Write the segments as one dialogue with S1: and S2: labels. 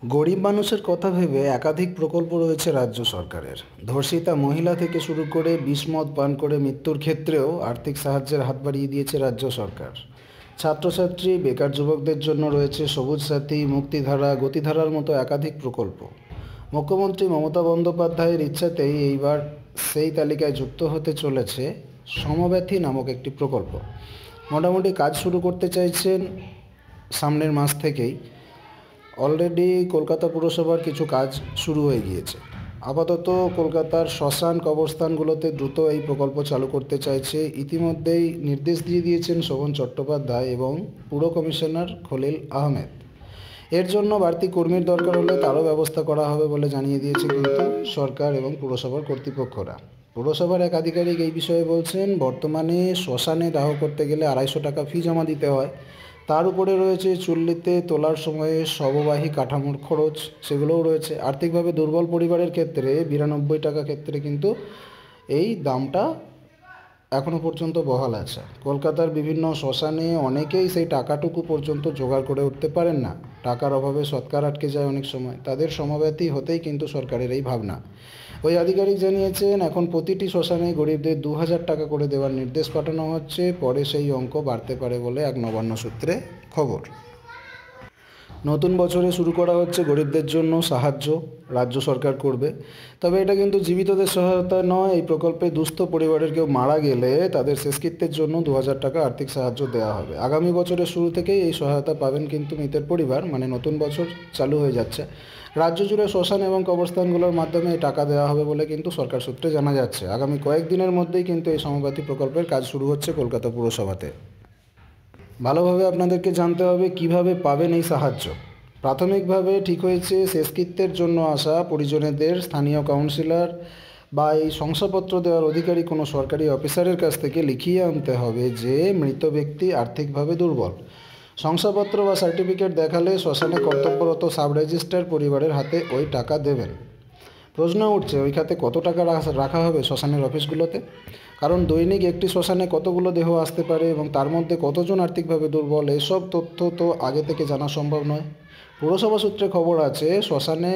S1: গরিব মানুষের কথা ভেবে একাধিক প্রকল্প রয়েছে রাজ্য সরকারের। ধর্ষিতা মহিলা থেকে শুরু করে বিষ মদ পান করে মৃত্যুর ক্ষেত্রেও আর্থিক সাহায্যের হাত বাড়িয়ে দিয়েছে রাজ্য সরকার। ছাত্রছাত্রী, বেকার যুবকদের জন্য রয়েছে সবুজ সাথী, মুক্তিধারা, গতিধারার মতো একাধিক প্রকল্প। মুখ্যমন্ত্রী মমতা বন্দ্যোপাধ্যায়ের ইচ্ছাতেই এইবার সেই তালিকায় যুক্ত হতে চলেছে সমব্যথী নামক একটি প্রকল্প। মোটামুটি কাজ শুরু করতে চাইছেন সামনের মাস থেকেই। অলরেডি কলকাতা পুরসভার কিছু কাজ শুরু হয়ে গিয়েছে। আপাতত কলকাতার শ্মশান কবরস্থানগুলোতে দ্রুত এই প্রকল্প চালু করতে চাইছে। ইতিমধ্যেই নির্দেশ দিয়ে দিয়েছেন শোভন চট্টোপাধ্যায় এবং পুর কমিশনার খলিল আহমেদ। এর জন্য বাড়তি কর্মীর দরকার হলে তারও ব্যবস্থা করা হবে বলে জানিয়ে দিয়েছে কিন্তু সরকার এবং পুরসভার কর্তৃপক্ষরা। পুরসভার এক আধিকারিক এই বিষয়ে বলছেন, বর্তমানে শ্মশানে দাহ করতে গেলে 250 টাকা ফি জমা দিতে হয়। তার উপরে রয়েছে চুল্লিতে তোলার সময়ে শববাহী কাঠামোর খরচ, সেগুলোও রয়েছে। আর্থিকভাবে দুর্বল পরিবারের ক্ষেত্রে 92 টাকা ক্ষেত্রে কিন্তু এই দামটা এখনও পর্যন্ত বহাল আছে। কলকাতার বিভিন্ন শ্মশানে অনেকেই সেই টাকাটুকু পর্যন্ত জোগাড় করে উঠতে পারেন না। টাকার অভাবে সৎকার আটকে যায় অনেক সময়। তাদের সমব্যথী হতেই কিন্তু সরকারের এই ভাবনা। ওই আধিকারিক জানিয়েছেন, এখন প্রতিটি শ্মশানে গরিবদের 2000 টাকা করে দেওয়ার নির্দেশ পাঠানো হচ্ছে। পরে সেই অঙ্ক বাড়তে পারে বলে এক নবান্ন সূত্রে খবর। নতুন বছরে শুরু করা হচ্ছে গরিবদের জন্য সাহায্য, রাজ্য সরকার করবে। তবে এটা কিন্তু জীবিতদের সহায়তা নয়। এই প্রকল্পে দুস্থ পরিবারের কেউ মারা গেলে তাদের শেষকৃত্যের জন্য 2000 টাকা আর্থিক সাহায্য দেওয়া হবে। আগামী বছরের শুরু থেকেই এই সহায়তা পাবেন কিন্তু মৃতের পরিবার, মানে নতুন বছর চালু হয়ে যাচ্ছে। রাজ্য জুড়ে শ্মশান এবং কবরস্থানগুলোর মাধ্যমে এই টাকা দেওয়া হবে বলে কিন্তু সরকার সূত্রে জানা যাচ্ছে। আগামী কয়েকদিনের মধ্যেই কিন্তু এই সমব্যথী প্রকল্পের কাজ শুরু হচ্ছে কলকাতা পুরসভাতে। ভালোভাবে আপনাদেরকে জানতে হবে কিভাবে পাবেন এই সাহায্য। প্রাথমিকভাবে ঠিক হয়েছে, শেষকৃত্যের জন্য আসা পরিজনেদের স্থানীয় কাউন্সিলর বা এই শংসাপত্র দেওয়ার অধিকারী কোনো সরকারি অফিসারের কাছ থেকে লিখিয়ে আনতে হবে যে মৃত ব্যক্তি আর্থিকভাবে দুর্বল। শংসাপত্র বা সার্টিফিকেট দেখালে শ্মশানে কর্তব্যরত সাব রেজিস্ট্রার পরিবারের হাতে ওই টাকা দেবেন। প্রশ্ন উঠছে, ওই খাতে কত টাকা রাখা হবে শ্মশানের অফিসগুলোতে? কারণ দৈনিক একটি শ্মশানে কতগুলো দেহ আসতে পারে এবং তার মধ্যে কতজন আর্থিকভাবে দুর্বল, এসব তথ্য তো আগে থেকে জানা সম্ভব নয়। পুরসভা সূত্রে খবর আছে, শ্মশানে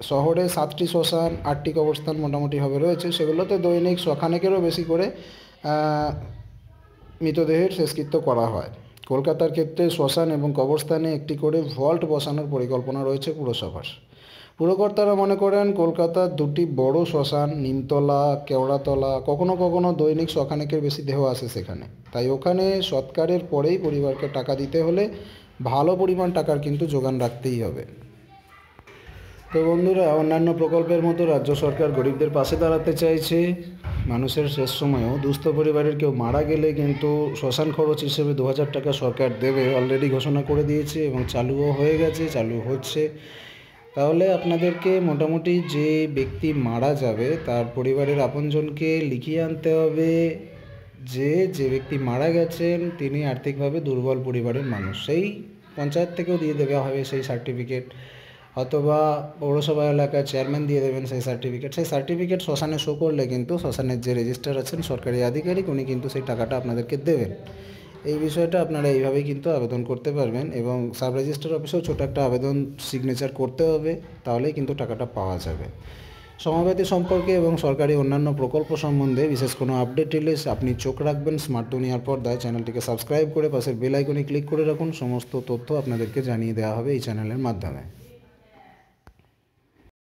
S1: শহরে 7টি শ্মশান, 8টি কবরস্থান মোটামুটিভাবে রয়েছে। সেগুলোতে দৈনিক শখানেকেরও বেশি করে মৃতদেহের শেষকৃত্য করা হয়। কলকাতার ক্ষেত্রে শ্মশান এবং কবরস্থানে একটি করে ভল্ট বসানোর পরিকল্পনা রয়েছে পুরসভার। পুরকর্তারা মনে করেন, কলকাতার 2টি বড় শ্মশান, নিমতলা, কেওড়াতলা, কখনো কখনো দৈনিক শখানেকের বেশি দেহ আসে সেখানে। তাই ওখানে সৎকারের পরেই পরিবারকে টাকা দিতে হলে ভালো পরিমাণ টাকার কিন্তু যোগান রাখতেই হবে। তো বন্ধুরা, অন্যান্য প্রকল্পের মতো রাজ্য সরকার গরিবদের পাশে দাঁড়াতে চাইছে। মানুষের শেষ সময়েও দুস্থ পরিবারের কেউ মারা গেলে কিন্তু শ্মশান খরচ হিসেবে 2000 টাকা সরকার দেবে, অলরেডি ঘোষণা করে দিয়েছে এবং চালুও হয়ে গেছে, চালু হচ্ছে। তাহলে আপনাদেরকে মোটামুটি যে ব্যক্তি মারা যাবে তার পরিবারের আপনজনকে লিখিয়ে আনতে হবে যে ব্যক্তি মারা গেছেন তিনি আর্থিকভাবে দুর্বল পরিবারের মানুষ। সেই পঞ্চায়েত থেকেও দিয়ে দেওয়া হবে সেই সার্টিফিকেট, অথবা পৌরসভা এলাকার চেয়ারম্যান দিয়ে দেবেন সেই সার্টিফিকেট। সেই সার্টিফিকেট শ্মশানে শো করলে কিন্তু শ্মশানের যে রেজিস্ট্রার আছেন সরকারি আধিকারিক, উনি কিন্তু সেই টাকাটা আপনাদেরকে দেবেন। এই বিষয়টা আপনারা এইভাবেই কিন্তু আবেদন করতে পারবেন এবং সাব রেজিস্ট্রার অফিসেও ছোটো একটা আবেদন সিগনেচার করতে হবে, তাহলেই কিন্তু টাকাটা পাওয়া যাবে। সমব্যথী সম্পর্কে এবং সরকারি অন্যান্য প্রকল্প সম্বন্ধে বিশেষ কোনো আপডেট এলে আপনি চোখ রাখবেন স্মার্ট দুনিয়ার পর্দায়। চ্যানেলটিকে সাবস্ক্রাইব করে পাশের বেল আইকনে ক্লিক করে রাখুন। সমস্ত তথ্য আপনাদেরকে জানিয়ে দেওয়া হবে এই চ্যানেলের মাধ্যমে।